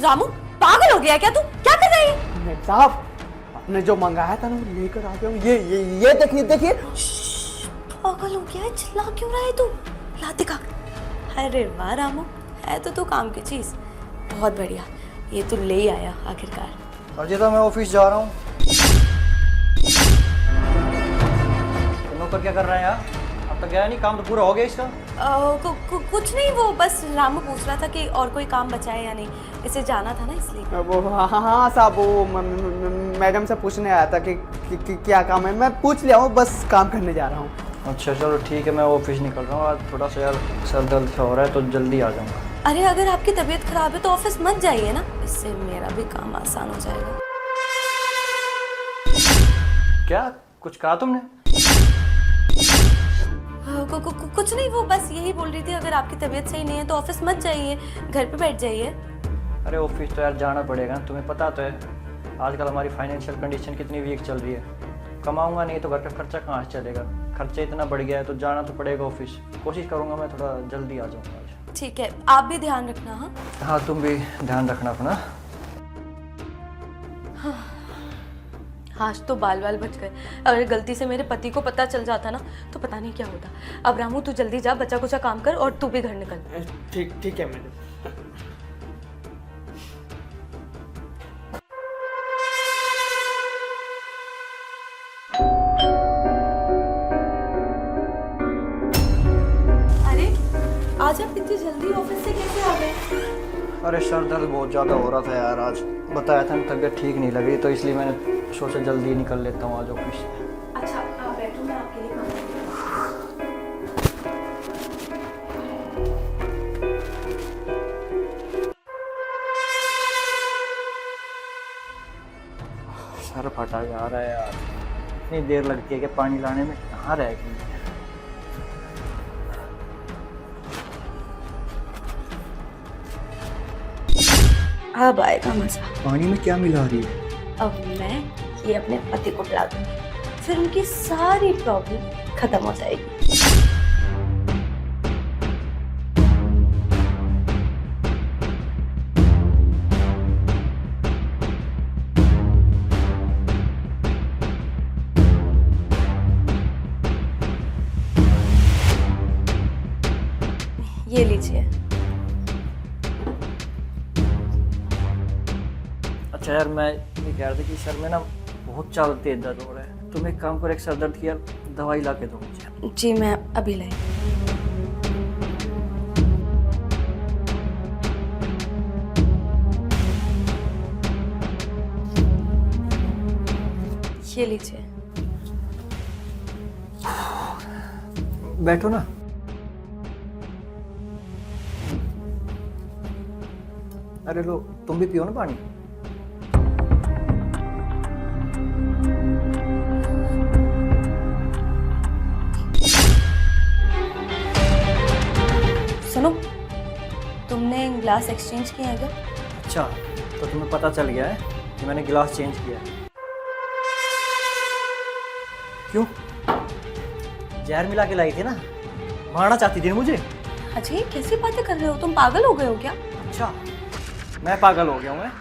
रामू पागल हो गया क्या तू? क्या कर रही है? साहब आपने जो मंगाया था ना वो लेकर आ गया हूँ। ये देखिए देखिए। पागल हो गया है, चिल्ला क्यों रहा है तू? ला दिखा। अरे वाह रामू, है तो तू काम की चीज। बहुत बढ़िया, ये तू ले ही आया आखिरकार। अर्जिता मैं ऑफिस जा रहा हूँ। नौकर क्या कर रहा है यार? अब तक गया नहीं, काम तो पूरा हो गया इसका। कुछ नहीं, वो बस रामू पूछ रहा था कि और कोई काम बचा है या नहीं, इसे जाना था ना इसलिए। वो हाँ साहब, वो मैडम से पूछने आया था कि क्या काम है। मैं पूछ लिया हूँ, बस काम करने जा रहा हूँ। अच्छा चलो ठीक है, मैं ऑफिस निकल रहा हूँ। आज थोड़ा सा यार सर दर्द हो रहा है तो जल्दी आ जाऊँगा। अरे अगर आपकी तबीयत खराब है तो ऑफिस मत जाइए ना, इससे मेरा भी काम आसान हो जाएगा। क्या कुछ कहा तुमने? कुछ नहीं, वो बस यही बोल रही थी अगर आपकी तबीयत सही नहीं है तो ऑफिस मत जाइए, घर पे बैठ जाइए। अरे ऑफिस तो यार जाना पड़ेगा ना, तुम्हें पता तो है आजकल हमारी फाइनेंशियल कंडीशन कितनी वीक चल रही है। कमाऊंगा नहीं तो घर का खर्चा कहाँ से चलेगा? खर्चा इतना बढ़ गया है तो जाना तो पड़ेगा ऑफिस। कोशिश करूंगा मैं थोड़ा जल्दी आ जाऊँगा आज। ठीक है, आप भी ध्यान रखना। हाँ हाँ, तुम भी ध्यान रखना अपना। आज तो बाल बाल बच गए। अगर गलती से मेरे पति को पता चल जाता ना तो पता नहीं क्या होता। अब रामू तू जल्दी जा, बचा कुचा काम कर और तू भी घर निकल। ठीक है मैडम। अरे आज आप इतनी जल्दी ऑफिस से कैसे आ गए? अरे सर दर्द बहुत ज़्यादा हो रहा था यार। आज बताया था ना तबीयत ठीक नहीं लग रही, तो इसलिए मैंने सोचा जल्दी निकल लेता हूँ आज ऑफिस से। अच्छा आप बैठो, मैं आपके लिए खाना सर फटा जा रहा है यार, इतनी देर लगती है कि पानी लाने में। कहाँ रह गई? अब आएगा मजा। पानी में क्या मिला रही है? अब मैं ये अपने पति को पिला दूंगी, फिर उनकी सारी प्रॉब्लम खत्म हो जाएगी। ये लीजिए। अच्छा यार, मैं ये कह रहा था कि सर में ना बहुत ज़्यादा तेज दर्द हो रहा है। तुम एक काम करो, एक सर दर्द की यार दवाई ला के दो मुझे। जी मैं अभी लाई। ये लीजिए। बैठो ना। अरे लो, तुम भी पियो ना पानी। सुनो, तुमने ग्लास एक्सचेंज किया है क्या? अच्छा, तो तुम्हें पता चल गया है कि मैंने गिलास चेंज किया है। क्यों? जहर मिला के लाई थी ना, मारना चाहती थी ना मुझे। अजय कैसी बातें कर रहे हो, तुम पागल हो गए हो क्या? अच्छा, मैं पागल हो गया हूँ? मैं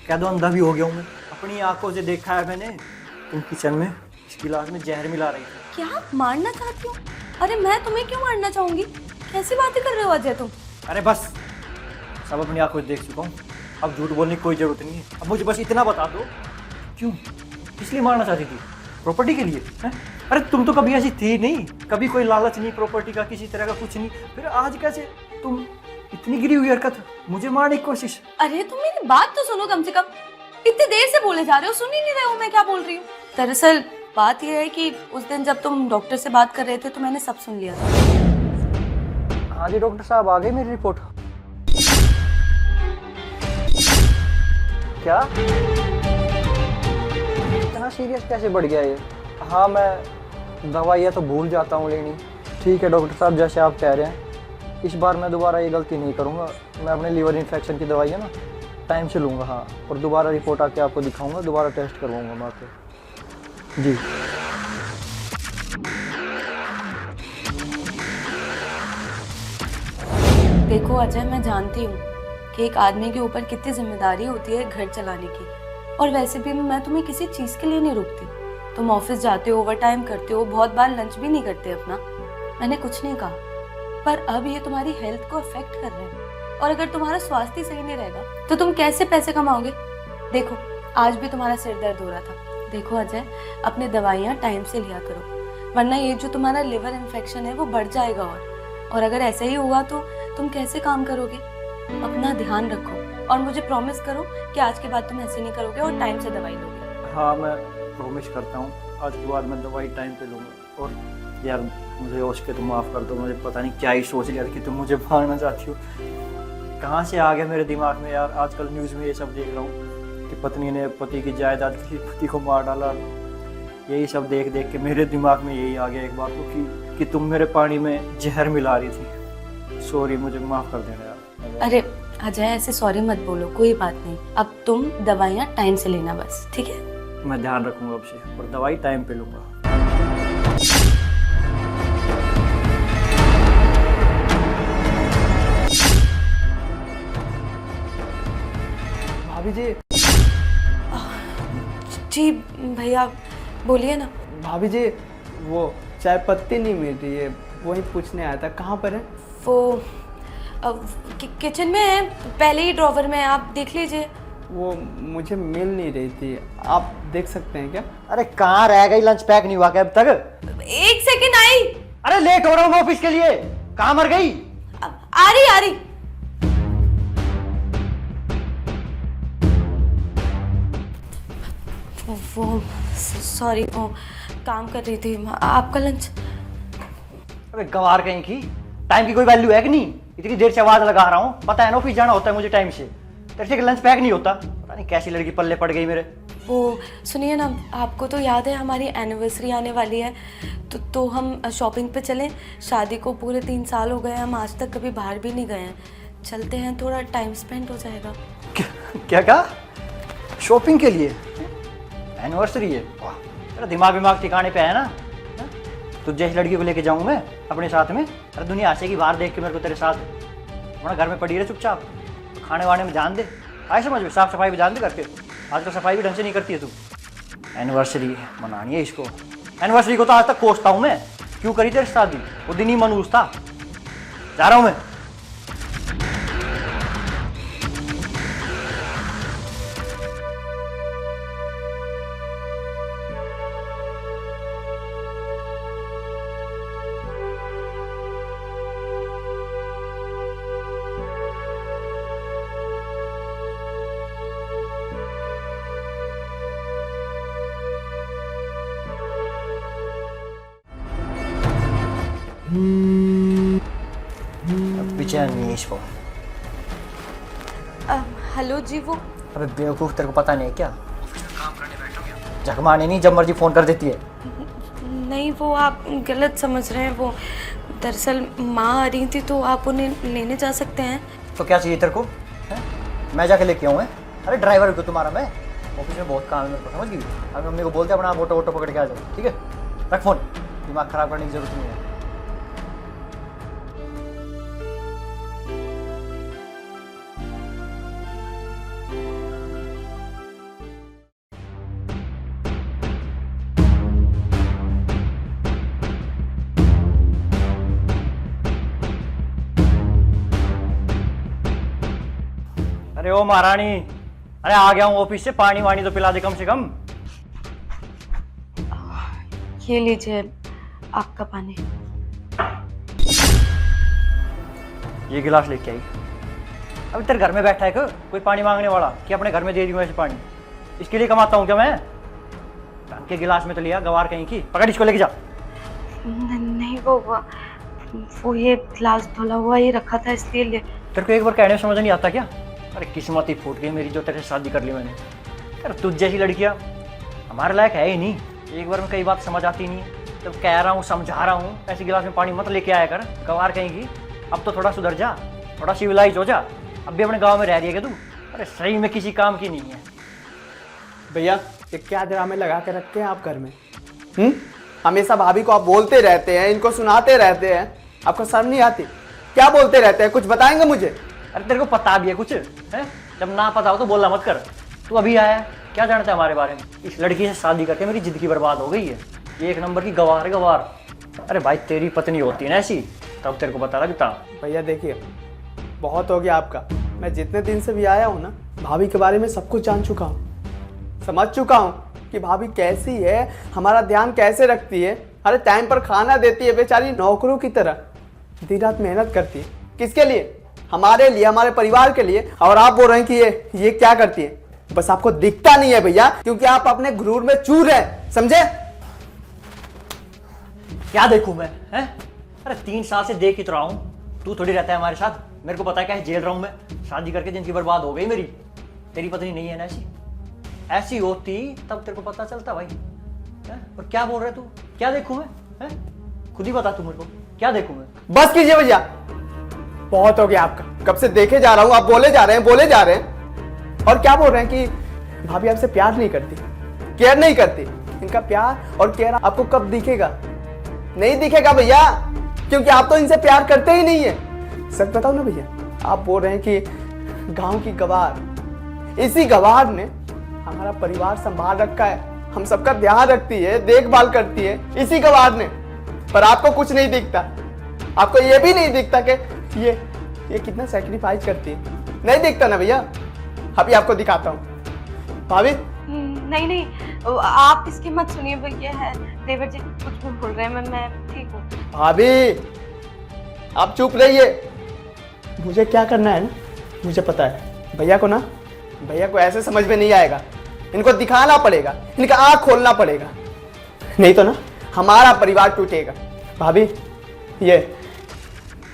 कह दो अंधा भी हो गया हूँ मैं। अपनी आंखों से देखा है मैंने, तुम किचन में इस गिलास में जहर मिला रही थी। क्या मारना चाहती हो? अरे मैं तुम्हें क्यों मारना चाहूंगी? कैसी बातें कर रहे हो अजय तुम? अरे बस, सब अपनी आंखों से देख चुका हूँ, अब झूठ बोलने की कोई ज़रूरत नहीं है। अब मुझे बस इतना बता दो, क्यों, किस लिए मारना चाहती थी? प्रॉपर्टी के लिए है? अरे तुम तो कभी ऐसी थी नहीं, कभी कोई लालच नहीं प्रॉपर्टी का, किसी तरह का कुछ नहीं। फिर आज कैसे तुम इतनी गिरी हुई हरकत, मुझे मारने की कोशिश? अरे तुम मेरी बात तो सुनो कम से कम, इतनी देर से बोले जा रहे हो, सुन ही नहीं रहे हो मैं क्या बोल रही हूँ। दरअसल बात यह है कि उस दिन जब तुम डॉक्टर से बात कर रहे थे तो मैंने सब सुन लिया था। हाँ जी डॉक्टर साहब, आ गई मेरी रिपोर्ट। क्या इतना सीरियस कैसे बढ़ गया ये? हाँ, मैं दवाइयाँ तो भूल जाता हूँ लेनी। ठीक है डॉक्टर साहब, जैसे आप कह रहे हैं, इस बार मैं दोबारा ये गलती नहीं करूँगा। मैं अपने लीवर इन्फेक्शन की दवाई है ना टाइम से लूँगा। हाँ, और दोबारा रिपोर्ट आके आपको दिखाऊँगा, दोबारा टेस्ट करवाऊँगा मैं आपके। जी देखो अजय, मैं जानती हूँ कि एक आदमी के ऊपर कितनी जिम्मेदारी होती है घर चलाने की। और वैसे भी मैं तुम्हें किसी चीज़ के लिए नहीं रोकती। तुम ऑफिस जाते हो, ओवर टाइम करते हो, बहुत बार लंच भी नहीं करते अपना। मैंने कुछ नहीं कहा, पर अब ये तुम्हारी हेल्थ को अफेक्ट कर रहे हैं। और अगर तुम्हारा स्वास्थ्य सही नहीं रहेगा तो तुम कैसे पैसे कमाओगे? देखो, आज भी तुम्हारा सिर दर्द हो रहा था। देखो अजय, अपनी दवाइयाँ टाइम से लिया करो, वरना ये जो तुम्हारा लिवर इन्फेक्शन है वो बढ़ जाएगा। और अगर ऐसा ही हुआ तो तुम कैसे काम करोगे? अपना ध्यान रखो और मुझे प्रॉमिस करो कि आज के बाद तुम ऐसे नहीं करोगे और टाइम से दवाई लोगे। हाँ, मैं प्रॉमिस करता हूँ, आज के बाद मैं दवाई टाइम पे लूँगा। और यार मुझे होश के तुम माफ़ कर दो, मुझे पता नहीं क्या ही सोच लिया कि तुम मुझे भागना चाहती हो। कहाँ से आ गया मेरे दिमाग में यार, आजकल न्यूज़ में ये सब देख रहा हूँ कि पत्नी ने पति की जायदाद के लिए पति को मार डाला। यही सब देख देख के मेरे दिमाग में यही आ गया एक बार को कि तुम मेरे पानी में जहर मिला रही थी। सॉरी, मुझे माफ़ कर देना यार। अरे अजय, ऐसे सॉरी मत बोलो, कोई बात नहीं। अब तुम दवाइयाँ टाइम से लेना बस, ठीक है? मैं ध्यान रखूँगा अब से और दवाई टाइम पे लूँगा। भाभी जी। जी भैया, बोलिए ना। भाभी जी, वो चाय पत्ती नहीं मिल रही है, वही पूछने आया था, कहाँ पर है? वो किचन में है, पहले ही ड्रॉवर में है, आप देख लीजिए। वो मुझे मिल नहीं रही थी, आप देख सकते हैं क्या? अरे कहाँ रह गई, लंच पैक नहीं हुआ क्या अब तक? एक सेकंड आई। अरे लेट हो रहा हूँ ऑफिस के लिए, कहाँ मर गई? आ रही। वो सॉरी, वो काम कर रही थी। आपका लंच? अबे गवार कहीं की, टाइम की कोई वैल्यू है कि नहीं? इतनी देर से आवाज लगा रहा हूँ, पता है ना ऑफिस जाना होता है मुझे टाइम से, तेरे से लंच पैक नहीं होता। पता नहीं कैसी लड़की पल्ले पड़ गई मेरे। वो सुनिए ना, आपको तो याद है हमारी एनिवर्सरी आने वाली है, तो हम शॉपिंग पे चलें। शादी को पूरे 3 साल हो गए, हम आज तक कभी बाहर भी नहीं गए हैं। चलते हैं, थोड़ा टाइम स्पेंड हो जाएगा। क्या कहा? शॉपिंग के लिए? एनिवर्सरी है? वाह, तेरा दिमाग ठिकाने पे है ना? तुझ जैसी लड़की को लेके जाऊँ मैं अपने साथ में? अरे दुनिया हंसेगी बाहर देख के मेरे को तेरे साथ। वरना घर में पड़ी रहे चुपचाप, खाने वाने में ध्यान दे, आए समझ में, साफ सफाई भी ध्यान दे करके। आजकल सफाई भी ढंग से नहीं करती है तू। एनिवर्सरी मनानी है इसको। एनिवर्सरी को तो आज तक कोसता हूँ मैं, क्यों करी तेरे शादी? वो दिन ही मनूस था। जा रहा हूँ मैं। बेचैन नहीं है इसको। हेलो जी। वो अबे बेवकूफ़, तेरे को पता नहीं है क्या? काम करने बैठा हूँ, झकमाने नहीं, जब मर्जी फ़ोन कर देती है। नहीं, वो आप गलत समझ रहे हैं। वो दरअसल माँ आ रही थी, तो आप उन्हें लेने जा सकते हैं। तो क्या चाहिए तेरे को है? मैं जाके लेके आऊँ? अरे ड्राइवर को तुम्हारा मैं, ऑफिस में बहुत काम है मेरे को, समझ गई? अभी मम्मी को बोलते अपना ऑटो पकड़ के आ जाओ, ठीक है? रख फ़ोन, दिमाग ख़राब करने की ज़रूरत नहीं है। अरे ओ महारानी, अरे आ गया हूँ ऑफिस से, पानी वानी तो पिला दे कम से कम। ये लीजिए आपका पानी। ये गिलास लेके आई। अभी तेरे घर में बैठा है कोई पानी मांगने वाला कि अपने घर में दे दूँ ऐसे पानी? इसके लिए कमाता हूँ क्या मैं? ढंग के गिलास में तो लिया, गवार कहीं की। पकड़ इसको, लेके जा। नहीं, वो ये गिलास धुला हुआ ही रखा था, इसलिए ले। तेरे को एक बार कहने में समझ नहीं आता क्या? अरे किस्मत ही फूट गई मेरी जो तेरे से शादी कर ली मैंने। यार तुझ जैसी लड़कियाँ हमारे लायक है ही नहीं। एक बार में कई बात समझ आती नहीं है, जब कह रहा हूँ समझा रहा हूँ ऐसे गिलास में पानी मत लेके आया कर, गवार कहेंगी। अब तो थोड़ा सुधर जा, थोड़ा सिविलाइज हो जा। अब भी अपने गाँव में रह रही है क्या तू? अरे सही में किसी काम की नहीं है। भैया, ये क्या ड्रामे लगा के रखते हैं आप घर में? हमेशा भाभी को आप बोलते रहते हैं, इनको सुनाते रहते हैं, आपको शर्म नहीं आती? क्या बोलते रहते हैं, कुछ बताएंगे मुझे? अरे तेरे को पता भी है कुछ है? जब ना पता हो तो बोलना मत कर। तू अभी आया है, क्या जानता है हमारे बारे में? इस लड़की से शादी करके मेरी जिंदगी बर्बाद हो गई है। ये एक नंबर की गवार है, गवार। अरे भाई तेरी पत्नी होती है ना ऐसी, तब तेरे को पता लगता। भैया देखिए, बहुत हो गया आपका। मैं जितने दिन से भी आया हूँ ना, भाभी के बारे में सब कुछ जान चुका हूँ, समझ चुका हूँ कि भाभी कैसी है, हमारा ध्यान कैसे रखती है। अरे टाइम पर खाना देती है, बेचारी नौकरों की तरह दिन रात मेहनत करती है। किसके लिए? हमारे लिए, हमारे परिवार के लिए। और आप बोल रहे हैं कि ये क्या करती है? बस आपको दिखता नहीं है भैया, क्योंकि आप अपने गुरूर में चूर हैं, समझे? क्या देखूं मैं हैं? अरे 3 साल से देख ही तो रहा हूँ, तू थोड़ी रहता है हमारे साथ। मेरे को पता है क्या जेल रहा हूँ मैं। शादी करके जिंदगी बर्बाद हो गई मेरी। तेरी पत्नी नहीं है ना ऐसी? ऐसी होती तब तेरे को पता चलता भाई। है? और क्या बोल रहे तू? क्या देखूं मैं? है? खुद ही बता तू मेरे को, क्या देखूं मैं? बस कीजिए भैया, बहुत हो गया आपका। कब से देखे जा रहा हूं, आप बोले जा रहे हैं। और क्या बोल रहे हैं कि भाभी आपसे प्यार नहीं करती, केयर नहीं करती। इनका प्यार और केयर आपको कब दिखेगा? नहीं दिखेगा भैया, क्योंकि आप तो इनसे प्यार करते ही नहीं है। सच बताओ ना भैया, आप बोल रहे हैं कि गांव की गवार, इसी गवार ने हमारा परिवार संभाल रखा है, हम सबका ध्यान रखती है, देखभाल करती है, इसी गवार ने। पर आपको कुछ नहीं दिखता। आपको ये भी नहीं दिखता कि ये कितना सैक्रिफाइस करती है। नहीं दिखता ना भैया? अभी आपको दिखाता हूँ। भाभी नहीं, आप इसकी मत सुनिए भैया। है देवर जी कुछ भी बोल रहे हैं, मैं ठीक हूँ। भाभी आप चुप रहिए। मुझे क्या करना है ना, मुझे पता है। भैया को ऐसे समझ में नहीं आएगा। इनको दिखाना पड़ेगा, इनका आँख खोलना पड़ेगा, नहीं तो ना हमारा परिवार टूटेगा। भाभी ये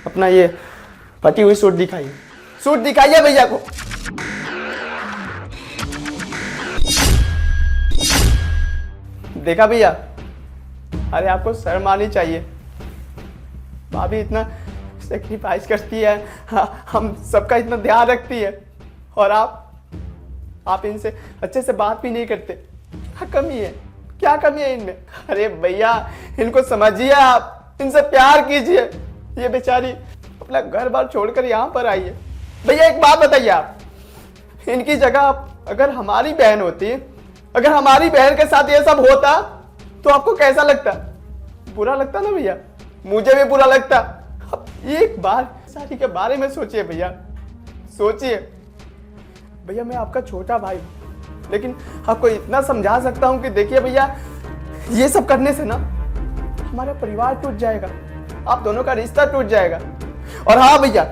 अपना ये फटी हुई सूट दिखाइए भैया को। देखा भैया? अरे आपको शर्म आनी चाहिए। भाभी इतना सेक्रीफाइस करती है, हम सबका इतना ध्यान रखती है, और आप इनसे अच्छे से बात भी नहीं करते। क्या कमी है इनमें? अरे भैया इनको समझिए, आप इनसे प्यार कीजिए। ये बेचारी अपना घर बार छोड़कर यहाँ पर आई है। भैया एक बात बताइए, आप इनकी जगह अगर हमारी बहन होती, अगर हमारी बहन के साथ ये सब होता तो आपको कैसा लगता? बुरा लगता ना भैया? मुझे भी बुरा लगता। अब एक बार सारी के बारे में सोचिए भैया, सोचिए। भैया मैं आपका छोटा भाई हूं, लेकिन आपको इतना समझा सकता हूं कि देखिए भैया, ये सब करने से ना हमारा परिवार टूट जाएगा, आप दोनों का रिश्ता टूट जाएगा। और हाँ भैया,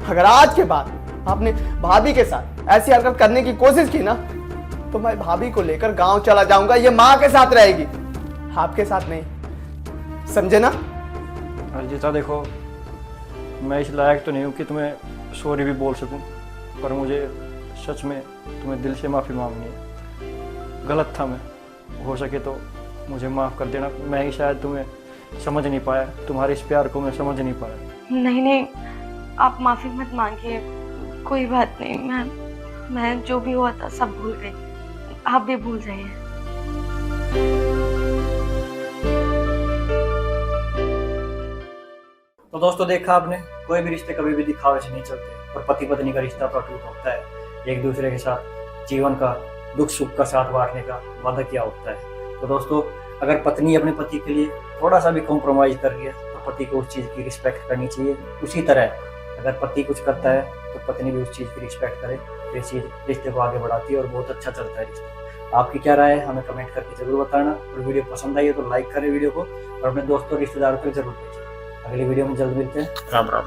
अगर आज के बाद आपने भाभी के साथ ऐसी हरकत करने की कोशिश की ना, तो मैं भाभी को लेकर गांव चला जाऊंगा। ये माँ के साथ रहेगी, आपके साथ नहीं, समझे ना? अर्जिता देखो, मैं इस लायक तो नहीं हूँ कि तुम्हें सॉरी भी बोल सकूं, पर मुझे सच में तुम्हें दिल से माफ़ी मांगनी है। गलत था मैं, हो सके तो मुझे माफ़ कर देना। मैं ही शायद तुम्हें समझ नहीं पाया, तुम्हारे इस प्यार को मैं समझ नहीं पाया। नहीं, आप माफ़ी मत मांगिए, कोई बात नहीं। मैं जो भी हुआ था सब भूल गई, आप भी भूल जाइए। तो दोस्तों देखा आपने, कोई भी रिश्ते कभी भी दिखावे से नहीं चलते, और पति पत्नी का रिश्ता तो अटूट होता है। एक दूसरे के साथ जीवन का दुख सुख का साथ बांटने का वादा किया होता है। तो दोस्तों अगर पत्नी अपने पति के लिए थोड़ा सा भी कॉम्प्रोमाइज कर रही है तो पति को उस चीज़ की रिस्पेक्ट करनी चाहिए। उसी तरह अगर पति कुछ करता है तो पत्नी भी उस चीज़ की रिस्पेक्ट करे, तो इस चीज़ रिश्ते को आगे बढ़ाती है और बहुत अच्छा चलता है रिश्ता। आपकी क्या राय है हमें कमेंट करके जरूर बताना, और वीडियो पसंद आई है तो लाइक करें वीडियो को, और अपने दोस्तों रिश्तेदारों तक जरूर भेजें। अगली वीडियो में जल्द मिलते हैं। राम राम।